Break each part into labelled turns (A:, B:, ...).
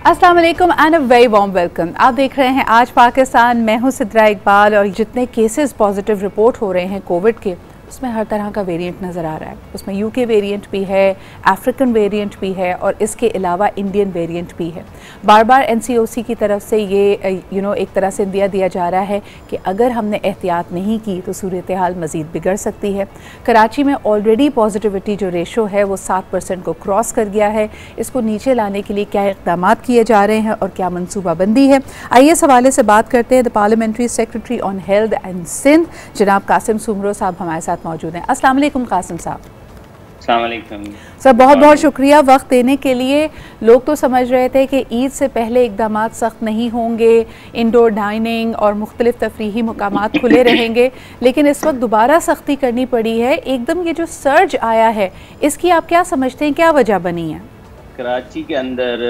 A: अस्सलाम वालेकुम and a very warm welcome. आप देख रहे हैं आज पाकिस्तान। मैं हूं सिद्रा इकबाल और जितने केसेस पॉजिटिव रिपोर्ट हो रहे हैं कोविड के, उसमें हर तरह का वेरिएंट नज़र आ रहा है। उसमें यूके वेरिएंट भी है, अफ्रीकन वेरिएंट भी है और इसके अलावा इंडियन वेरिएंट भी है। बार बार एनसीओसी की तरफ से ये एक तरह से दिया जा रहा है कि अगर हमने एहतियात नहीं की तो सूरत हाल मज़ीद बिगड़ सकती है। कराची में ऑलरेडी पॉजिटिविटी जो रेशो है वो 7% को क्रॉस कर गया है। इसको नीचे लाने के लिए क्या इक़दाम किए जा रहे हैं और क्या मनसूबाबंदी है, आइए इस हवाले से बात करते हैं। The parliamentary secretary on health and Sindh जनाब कासिम सुमरो साहब हमारे साथ मौजूद हैं। अस्सलाम वालेकुम कासिम साहब।
B: अस्सलाम वालेकुम
A: सर, बहुत बहुत शुक्रिया वक्त देने के लिए। लोग तो समझ रहे थे कि ईद से पहले इक़दाम सख्त नहीं होंगे, इंडोर डाइनिंग और मुख्तलिफ तफरीही मुकामात खुले रहेंगे, लेकिन इस वक्त दोबारा सख्ती करनी पड़ी है। एकदम ये जो सर्ज आया है इसकी आप क्या समझते हैं, क्या वजह बनी है?
B: कराची के अंदर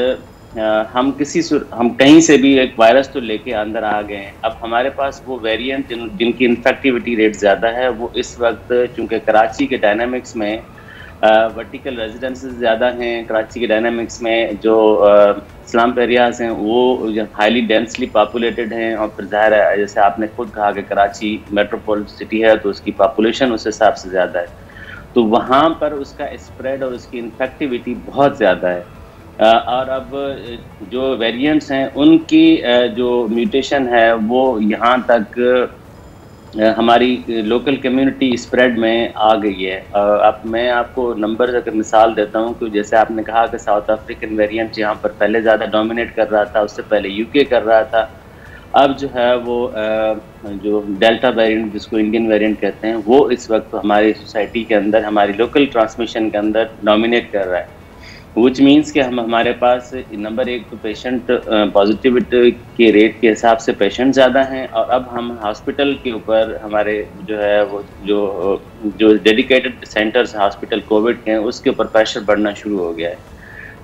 B: हम कहीं से भी एक वायरस तो लेके अंदर आ गए हैं। अब हमारे पास वो वेरिएंट जिनकी इन्फेक्टिविटी रेट ज़्यादा है, वो इस वक्त चूँकि कराची के डायनामिक्स में वर्टिकल रेजिडेंसेस ज़्यादा हैं, कराची के डायनामिक्स में जो स्लम्प एरियाज़ हैं वो हाईली डेंसली पॉपुलेटेड हैं, और फिर ज़ाहिर है जैसे आपने खुद कहा कि कराची मेट्रोपोल सिटी है तो उसकी पॉपुलेशन उस हिसाब से ज़्यादा है, तो वहाँ पर उसका स्प्रेड और उसकी इन्फेक्टिविटी बहुत ज़्यादा है। और अब जो वेरिएंट्स हैं उनकी जो म्यूटेशन है वो यहाँ तक हमारी लोकल कम्युनिटी स्प्रेड में आ गई है। अब मैं आपको नंबर अगर मिसाल देता हूँ कि जैसे आपने कहा कि साउथ अफ्रीकन वेरिएंट यहाँ पर पहले ज़्यादा डोमिनेट कर रहा था, उससे पहले यूके कर रहा था। अब जो है वो जो डेल्टा वेरिएंट जिसको इंडियन वेरिएंट कहते हैं वो इस वक्त हमारी सोसाइटी के अंदर, हमारी लोकल ट्रांसमिशन के अंदर डोमिनेट कर रहा है। विच मीन्स कि हमारे पास नंबर एक तो पेशेंट पॉजिटिविटी के रेट के हिसाब से पेशेंट ज़्यादा हैं, और अब हम हॉस्पिटल के ऊपर हमारे जो है वो जो डेडिकेटेड सेंटर्स हॉस्पिटल कोविड के हैं उसके ऊपर प्रेशर बढ़ना शुरू हो गया है।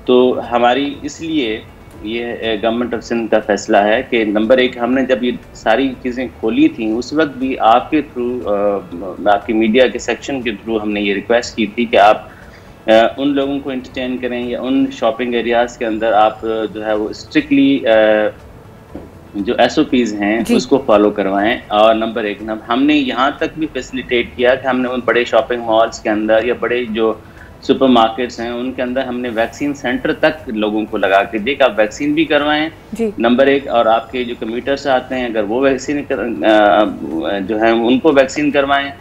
B: तो हमारी इसलिए ये गवर्नमेंट ऑफ सिंध का फैसला है कि नंबर एक, हमने जब ये सारी चीज़ें खोली थी उस वक्त भी आपके थ्रू, आपकी मीडिया के सेक्शन के थ्रू हमने ये रिक्वेस्ट की थी कि आप उन लोगों को एंटरटेन करें या उन शॉपिंग एरियाज़ के अंदर आप जो है वो स्ट्रिक्टली जो SOPs हैं उसको फॉलो करवाएं। और नंबर एक, हमने यहाँ तक भी फैसिलिटेट किया कि हमने उन बड़े शॉपिंग मॉल्स के अंदर या बड़े जो सुपरमार्केट्स हैं उनके अंदर हमने वैक्सीन सेंटर तक लोगों को लगा के दिया कि आप वैक्सीन भी करवाएं, नंबर एक, और आपके जो कम्यूटर्स आते हैं अगर वो वैक्सीन जो है उनको वैक्सीन करवाएं।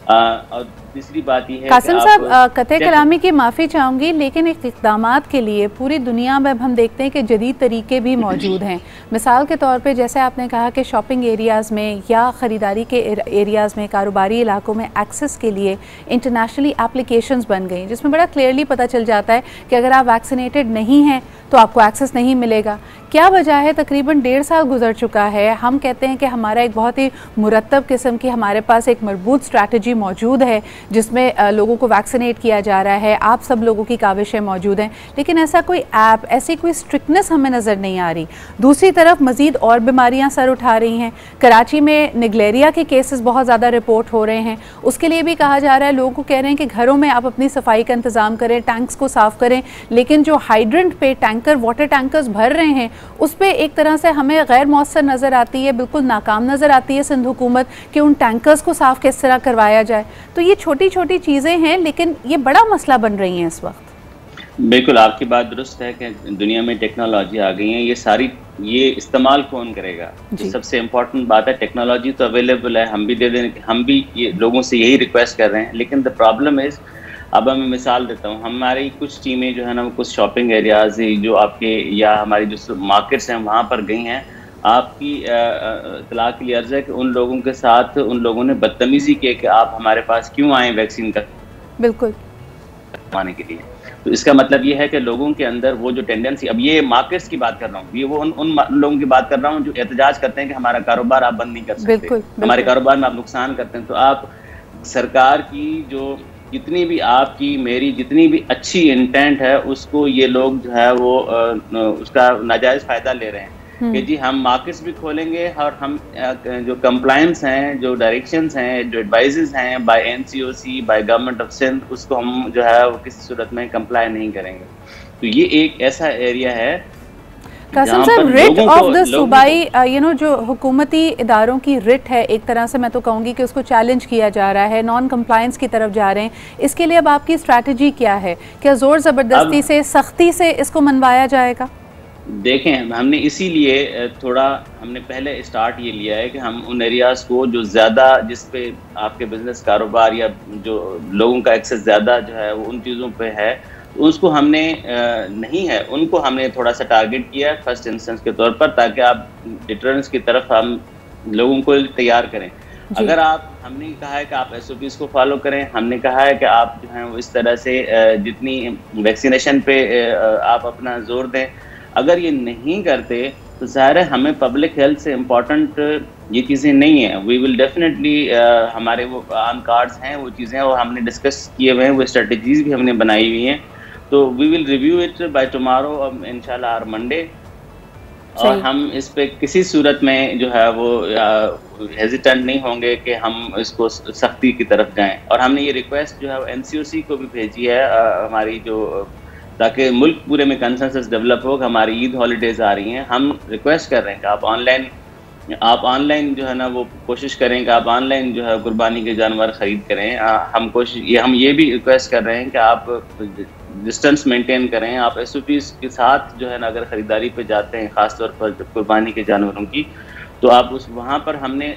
B: और तीसरी बात यह है
A: कासिम साहब, कतई कलामी की माफ़ी चाहूँगी, लेकिन इक़दामात के लिए पूरी दुनिया में हम देखते हैं कि जदीद तरीके भी मौजूद हैं। मिसाल के तौर पे जैसे आपने कहा कि शॉपिंग एरियाज़ में या ख़रीदारी के एरियाज़ में, कारोबारी इलाकों में एक्सेस के लिए इंटरनेशनली एप्लीकेशंस बन गई जिसमें बड़ा क्लियरली पता चल जाता है कि अगर आप वैक्सीनेटेड नहीं हैं तो आपको एक्सेस नहीं मिलेगा। क्या वजह है? तकरीबन 1.5 साल गुजर चुका है। हम कहते हैं कि हमारा एक बहुत ही मुरतब किस्म की हमारे पास एक मजबूत स्ट्रैटेजी मौजूद है जिसमें लोगों को वैक्सीनेट किया जा रहा है, आप सब लोगों की काविशें मौजूद हैं, लेकिन ऐसा कोई ऐप, ऐसी कोई स्ट्रिक्टनेस हमें नज़र नहीं आ रही। दूसरी तरफ मज़ीद और बीमारियां सर उठा रही हैं। कराची में निगलेरिया के केसेस बहुत ज़्यादा रिपोर्ट हो रहे हैं, उसके लिए भी कहा जा रहा है, लोगों को कह रहे हैं कि घरों में आप अपनी सफाई का इंतज़ाम करें, टैंक्स को साफ़ करें, लेकिन जो हाइड्रेंट पे टैंकर, वाटर टैंकर्स भर रहे हैं उस पर एक तरह से हमें गैर मौसर नज़र आती है, बिल्कुल नाकाम नज़र आती है सिंध हुकूमत कि उन टैंकर्स को साफ़ किस तरह करवाया जाए। तो ये छोटी छोटी चीज़ें हैं लेकिन ये बड़ा मसला बन रही हैं इस वक्त।
B: बिल्कुल आपकी बात दुरुस्त है कि दुनिया में टेक्नोलॉजी आ गई है, ये इस्तेमाल कौन करेगा? सबसे इम्पोर्टेंट बात है, टेक्नोलॉजी तो अवेलेबल है, हम भी दे दें, हम भी ये लोगों से यही रिक्वेस्ट कर रहे हैं, लेकिन द प्रॉब्लम इज़, अब मैं मिसाल देता हूँ, हमारी कुछ टीमें जो है ना कुछ शॉपिंग एरियाज जो आपके या हमारी जो मार्केट्स हैं वहाँ पर गई हैं। आपकी इत्तला के लिए अर्ज़ है कि उन लोगों के साथ उन लोगों ने बदतमीज़ी की कि आप हमारे पास क्यों आए वैक्सीन
A: बिल्कुल
B: करवाने के लिए। तो इसका मतलब ये है कि लोगों के अंदर वो जो टेंडेंसी, अब ये मार्केट्स की बात कर रहा हूँ, ये वो उन लोगों की बात कर रहा हूँ जो एहतजाज करते हैं कि हमारा कारोबार आप बंद नहीं कर सकते, हमारे कारोबार में आप नुकसान करते हैं। तो आप सरकार की जो जितनी भी आपकी मेरी जितनी भी अच्छी इंटेंट है उसको ये लोग जो है वो उसका नाजायज़ फ़ायदा ले रहे हैं कि जी हम मार्केट्स भी खोलेंगे और हम जो कंप्लायंस हैं, जो डायरेक्शंस हैं, जो एडवाइजेस हैं by NCOC, by government of Sindh, उसको हम जो है वो किसी सूरत में कंप्लाई नहीं करेंगे। तो ये एक ऐसा एरिया है
A: कासिम साहब, रिट ऑफ द सूबाई जो हुकूमती इदारों की रिट है, एक तरह से मैं तो कहूँगी कि उसको चैलेंज किया जा रहा है, नॉन कंप्लायंस की तरफ जा रहे हैं, इसके लिए अब आपकी स्ट्रैटेजी क्या है? क्या ज़ोर ज़बरदस्ती से, सख्ती से इसको मनवाया जाएगा?
B: देखें, हमने इसीलिए थोड़ा हमने पहले स्टार्ट ये लिया है कि हम उन एरियाज़ को जो ज़्यादा, जिस पे आपके बिजनेस कारोबार या जो लोगों का एक्सेस ज़्यादा जो है वो उन चीज़ों पे है, उसको हमने नहीं है, उनको हमने थोड़ा सा टारगेट किया है फर्स्ट इंस्टेंस के तौर पर, ताकि आप डिटरेंस की तरफ हम लोगों को तैयार करें। अगर आप, हमने कहा है कि आप SOPs को फॉलो करें, हमने कहा है कि आप जो है वो इस तरह से जितनी वैक्सीनेशन पे आप अपना जोर दें। अगर ये नहीं करते तो ज़ाहिर है हमें पब्लिक हेल्थ से इम्पॉर्टेंट ये चीज़ें नहीं हैं। वी विल डेफिनेटली, हमारे वो ऑन कार्ड्स हैं वो चीज़ें, और हमने डिस्कस किए हुए हैं, वो स्ट्रेटजीज़ भी हमने बनाई हुई हैं। तो we will review it by tomorrow इंशाल्लाह और मंडे, और हम इस पे किसी सूरत में जो है वो हेजिटेंट नहीं होंगे कि हम इसको सख्ती की तरफ जाएं। और हमने ये रिक्वेस्ट जो है NCOC को भी भेजी है हमारी, जो ताकि मुल्क पूरे में कंसेंसस डेवलप हो। हमारी ईद हॉलीडेज आ रही हैं, हम रिक्वेस्ट कर रहे हैं कि आप ऑनलाइन जो है ना वो कोशिश करें कि आप ऑनलाइन जो है कुर्बानी के जानवर ख़रीद करें। हम ये भी रिक्वेस्ट कर रहे हैं कि आप डिस्टेंस मेंटेन करें। आप SOPs के साथ जो है ना अगर ख़रीदारी पे जाते हैं, ख़ासतौर पर कुर्बानी के जानवरों की, तो आप वहाँ पर हमने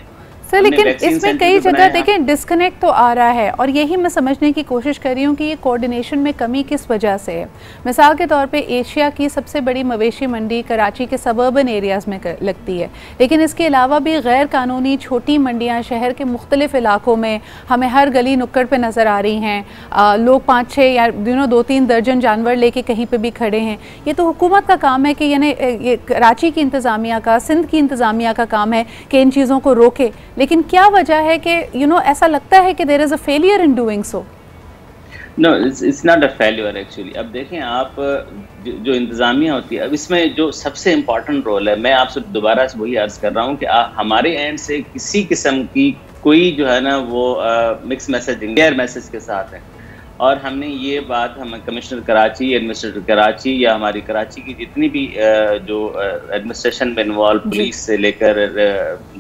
A: सर, लेकिन इसमें कई जगह देखें डिस्कनेक्ट तो आ रहा है, और यही मैं समझने की कोशिश कर रही हूँ कि ये कोऑर्डिनेशन में कमी किस वजह से है। मिसाल के तौर पे एशिया की सबसे बड़ी मवेशी मंडी कराची के सबर्बन एरियाज़ में लगती है, लेकिन इसके अलावा भी गैर कानूनी छोटी मंडियाँ शहर के मुख्तलिफ इलाकों में हमें हर गली नुक्कड़ पर नज़र आ रही हैं। लोग 5-6 या 2-3 दर्जन जानवर लेके कहीं पर भी खड़े हैं। ये तो हुकूमत का काम है कि यानी ये कराची की इंतज़ामिया का, सिंध की इंतज़ामिया का काम है कि इन चीज़ों को रोके, लेकिन क्या वजह है कि ऐसा लगता है कि there is a failure in doing so?
B: No, it's not a failure actually. अब देखें आप, जो इंतज़ामिया होती है, अब इसमें जो सबसे इम्पॉर्टेंट रोल है, मैं आपसे दोबारा से वही अर्ज़ कर रहा हूँ कि हमारे एंड से किसी किस्म की कोई जो है ना वो मिक्स मैसेजिंग, क्लियर मैसेज के साथ है। और हमने ये बात, हम कमिश्नर कराची, एडमिनिस्ट्रेटर कराची या हमारी कराची की जितनी भी जो एडमिनिस्ट्रेशन में इन्वॉल्व, पुलिस से लेकर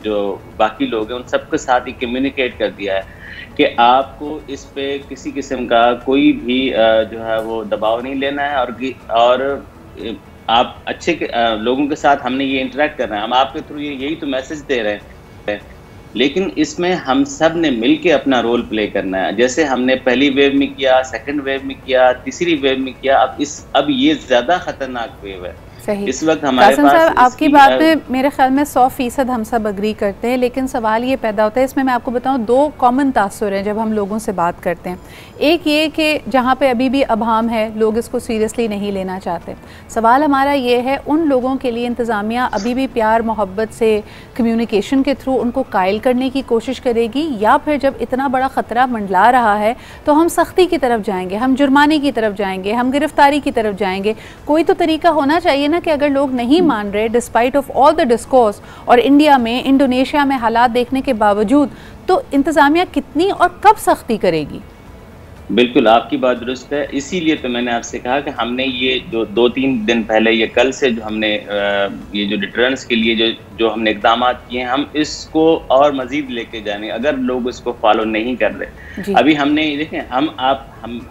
B: जो बाकी लोग हैं, उन सबके साथ ही कम्युनिकेट कर दिया है कि आपको इस पे किसी किस्म का कोई भी जो है वो दबाव नहीं लेना है, और आप अच्छे लोगों के साथ हमने ये इंटरेक्ट करना है। हम आपके थ्रू यही तो मैसेज दे रहे हैं, लेकिन इसमें हम सब ने मिलके अपना रोल प्ले करना है। जैसे हमने पहली वेव में किया, सेकंड वेव में किया, तीसरी वेव में किया, अब ये ज़्यादा ख़तरनाक वेव है। इस वक्त हमारे पास
A: साहब, आपकी बात में मेरे ख्याल में 100% हम सब अग्री करते हैं, लेकिन सवाल ये पैदा होता है, इसमें मैं आपको बताऊं 2 कॉमन तासुर हैं जब हम लोगों से बात करते हैं। एक ये कि जहाँ पे अभी भी अभाम है, लोग इसको सीरियसली नहीं लेना चाहते। सवाल हमारा ये है, उन लोगों के लिए इंतज़ामिया अभी भी प्यार मोहब्बत से कम्युनिकेशन के थ्रू उनको कायल करने की कोशिश करेगी, या फिर जब इतना बड़ा ख़तरा मंडला रहा है तो हम सख्ती की तरफ जाएंगे, हम जुर्माने की तरफ जाएंगे, हम गिरफ्तारी की तरफ जाएंगे? कोई तो तरीका होना चाहिए ना कि अगर लोग नहीं मान रहे despite of all the discourse, और इंडिया में, इंडोनेशिया में हालात देखने के बावजूद, तो इंतज़ामिया कितनी और कब सख्ती करेगी?
B: बिल्कुल, आपकी बात दुरुस्त है। इसीलिए तो मैंने आपसे कहा कि हमने ये जो 2-3 दिन पहले, ये कल से जो हमने ये जो डिटरेंस के लिए जो हमने इक़दाम किए हैं, हम इसको और मज़ीद लेके जाने, अगर लोग इसको फॉलो नहीं कर रहे। अभी हमने देखें,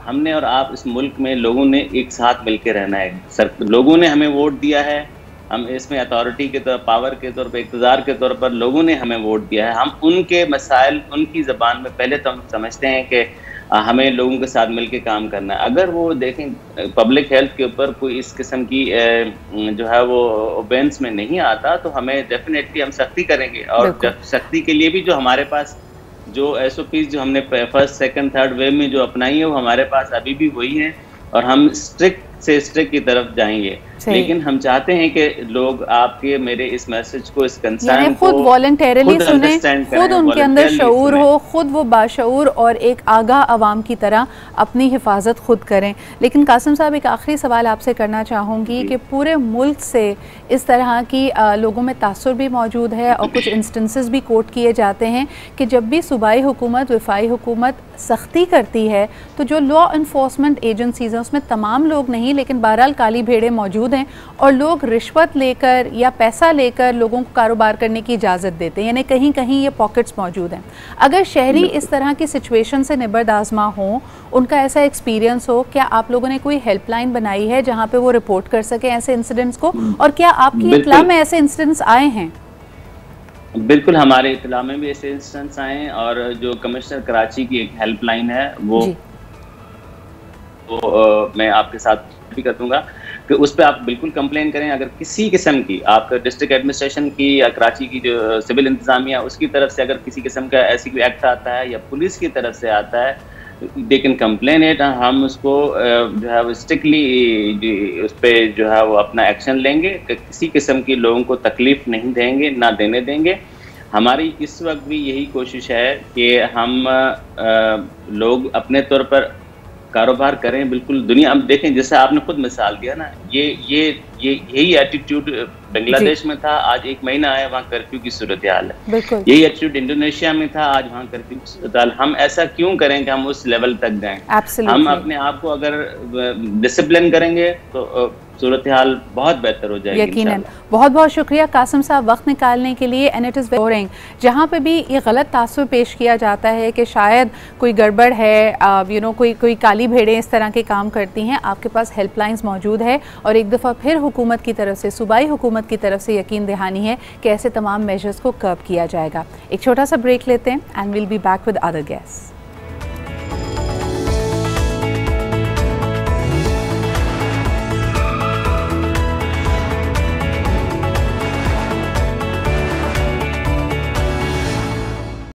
B: हमने और आप, इस मुल्क में लोगों ने एक साथ मिल के रहना है। लोगों ने हमें वोट दिया है, हम इसमें अथॉरिटी के तौर, पावर के तौर पर, इक़्तिदार के तौर पर लोगों ने हमें वोट दिया है। हम उनके मसाइल, उनकी ज़बान में पहले तो हम समझते हैं कि हमें लोगों के साथ मिलकर काम करना है। अगर वो देखें पब्लिक हेल्थ के ऊपर कोई इस किस्म की जो है वो ओबेंस में नहीं आता, तो हमें डेफिनेटली हम सख्ती करेंगे। और सख्ती के लिए भी जो हमारे पास जो SOPs जो हमने फर्स्ट, सेकंड, थर्ड वेव में जो अपनाई है, वो हमारे पास अभी भी वही हैं, और हम स्ट्रिक्ट से स्ट्रिक्ट की तरफ जाएंगे। लेकिन हम चाहते हैं कि लोग आपके मेरे इस मैसेज को, इस कंसर्न को
A: खुद वॉलंटरली सुने, खुद उनके अंदर शऊर हो, खुद वो बाशऊर और एक आगाह आवाम की तरह अपनी हिफाजत खुद करें। लेकिन कासिम साहब, एक आखिरी सवाल आपसे करना चाहूँगी कि पूरे मुल्क से इस तरह की लोगों में तासुर भी मौजूद है, और कुछ इंस्टेंसेस भी कोट किए जाते हैं कि जब भी सूबाई हुकूमत, वफाई हुकूमत सख्ती करती है, तो जो लॉ इन्फोर्समेंट एजेंसीज़ हैं उसमें तमाम लोग नहीं नहीं, लेकिन बहरहाल काली भेड़ें मौजूद हैं और लोग रिश्वत लेकर या पैसा लेकर लोगों को कारोबार करने की इजाज़त देते हैं, यानी कहीं कहीं ये पॉकेट्स मौजूद हैं। अगर शहरी इस तरह की सिचुएशन से निबर्दाज़मा हो, उनका ऐसा एक्सपीरियंस हो, क्या आप लोगों ने कोई हेल्पलाइन बनाई है जहाँ पे वो रिपोर्ट कर सकें ऐसे इंसिडेंट्स को, और क्या आपकी इत्ला में ऐसे इंसिडेंट्स आए हैं?
B: बिल्कुल, हमारे इत्ला में भी ऐसे इंसिडेंट्स आए हैं और जो कमिश्नर कराची की एक हेल्पलाइन है वो मैं आपके साथ भी कर दूंगा कि उस पर आप बिल्कुल कंप्लेन करें। अगर किसी किस्म की आपका डिस्ट्रिक्ट एडमिनिस्ट्रेशन की या कराची की जो सिविल इंतजामिया उसकी तरफ से अगर किसी किस्म का ऐसी कोई एक्ट आता है या पुलिस की तरफ से आता है, दे कैन कंप्लेन इट, हम उसको जो है वो स्ट्रिक्टली उस पर जो है वो अपना एक्शन लेंगे, किसी किस्म की लोगों को तकलीफ नहीं देंगे, ना देने देंगे। हमारी इस वक्त भी यही कोशिश है कि हम लोग अपने तौर पर कारोबार करें। बिल्कुल दुनिया, अब देखें जैसे आपने खुद मिसाल दिया ना, यही एटीट्यूड बांग्लादेश में था, आज 1 महीना आया वहाँ कर्फ्यू की सूरत हाल है। यही एटीट्यूड इंडोनेशिया में था, आज वहाँ कर्फ्यू की सूरत हाल। हम ऐसा क्यों करें कि हम उस लेवल तक जाएं? हम अपने आप को अगर डिसिप्लिन करेंगे तो सूरत हाल बहुत बेहतर हो जाएगी
A: यकीनन। बहुत बहुत शुक्रिया कासिम साहब वक्त निकालने के लिए। And it is very boring, जहाँ पे भी ये गलत तासुर पेश किया जाता है कि शायद कोई गड़बड़ है, कोई काली भेड़ें इस तरह के काम करती हैं, आपके पास हेल्पलाइंस मौजूद है और एक दफ़ा फिर हुकूमत की तरफ से, सूबाई हुकूमत की तरफ से यकीन दहानी है कि ऐसे तमाम मेजर्स को कर्ब किया जाएगा। एक छोटा सा ब्रेक लेते हैं and will be back with other guests.